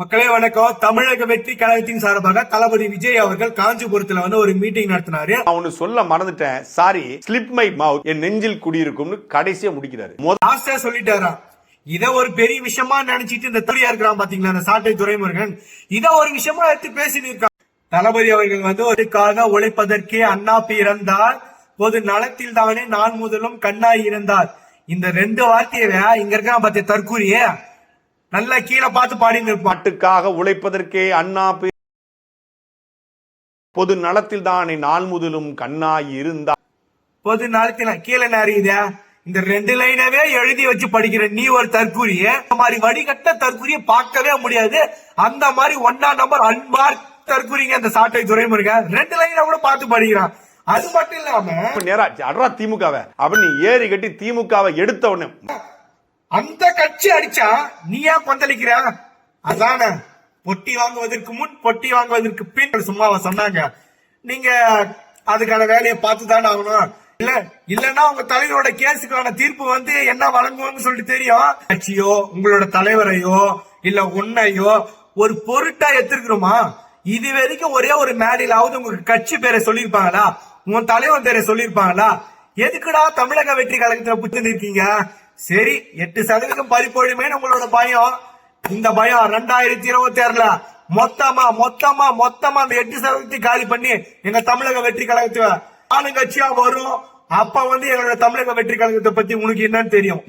மக்களே வணக்கம். தமிழக வெற்றி கழகத்தின் சார்பாக தளபதி விஜய் அவர்கள் காஞ்சிபுரத்துல ஒரு மீட்டிங் நடத்தினாரு. அவனு சொல்ல மறந்துட்டேன், சாரி, ஸ்லிப் மை மவுத், என் நெஞ்சில் குடியிருக்கும்னு கடைசியா முடிக்கிறாரு. லாஸ்டா சொல்லிட்டாரா, இத ஒரு பெரிய விஷயமா நினைச்சிட்டு இந்த துறையா இருக்கிறான் பாத்தீங்களா, அந்த சாட்டை துரைமுருகன் இத ஒரு விஷயமா எடுத்து பேசினிருக்கான். தளபதி அவர்கள் ஒருக்காக உழைப்பதற்கே அண்ணா பிறந்தார், பொது நலத்தில் தானே நான் முதலும் கண்ணாய் இருந்தார். இந்த ரெண்டு வார்த்தையவே இங்க இருக்கான் பாத்திய தற்கூரியே நல்லா கீழே பார்த்து பாடின்னு பாட்டுக்காக உழைப்பதற்கே அண்ணா பொது நலத்தில் தானே நான் முதலும் கண்ணாய் இருந்தார். பொது நலத்தில் கீழே நிறைய இந்த ரெண்டு லைனவே எழுதி வச்சு படிக்கிற நீ ஒரு தற்கூரிய, இந்த மாதிரி வடிகட்ட தற்கூரிய பார்க்கவே முடியாது. அந்த மாதிரி 1ஆம் நம்பர் அன்பார் தற்கூரிங்க அந்த சாட்டை துரைமுருகன் ரெண்டு லைனை கூட பார்த்து படிக்கிறான். அது மட்டும் இல்லாம நேரா திமுகவை அவன் நீ ஏறி கட்டி திமுகவை எடுத்த உடனே அந்த கட்சி அடிச்சா நீ ஏன் கொந்தளிக்கிற? அதான பொட்டி வாங்குவதற்கு முன் பொட்டி வாங்குவதற்கு பின் சும்மாவா சொன்னாங்க. நீங்க அதுக்கான வேலையை பார்த்துதானே ஆகணும். இல்லன்னா உங்க தலைவரோட கேஸுக்கான தீர்ப்பு என்ன வழங்குவாங்க சொல்லிட்டு தெரியும். கட்சியோ உங்களோட தலைவரையோ இல்ல உன்னையோ ஒரு பொருட்டா எடுத்துருக்கிறோமா? இது வரைக்கும் ஒரே ஒரு மேடையிலாவது உங்க கட்சி பேரை சொல்லிருப்பாங்களா? உன் தலைவர் பேரை சொல்லிருப்பாங்களா? எதுக்குடா தமிழக வெற்றி கழகத்துல புடிச்சு இருக்கீங்க? சரி, 8% பறிப்பொழிமே உங்களோட பயம். இந்த பயம் 2026 மொத்தமா அந்த 8% காலி பண்ணி எங்க தமிழக வெற்றி கழகத்தை ஆளுங்கட்சியா வரும். அப்ப எங்களோட தமிழக வெற்றி கழகத்தை பத்தி உனக்கு என்னன்னு தெரியும்.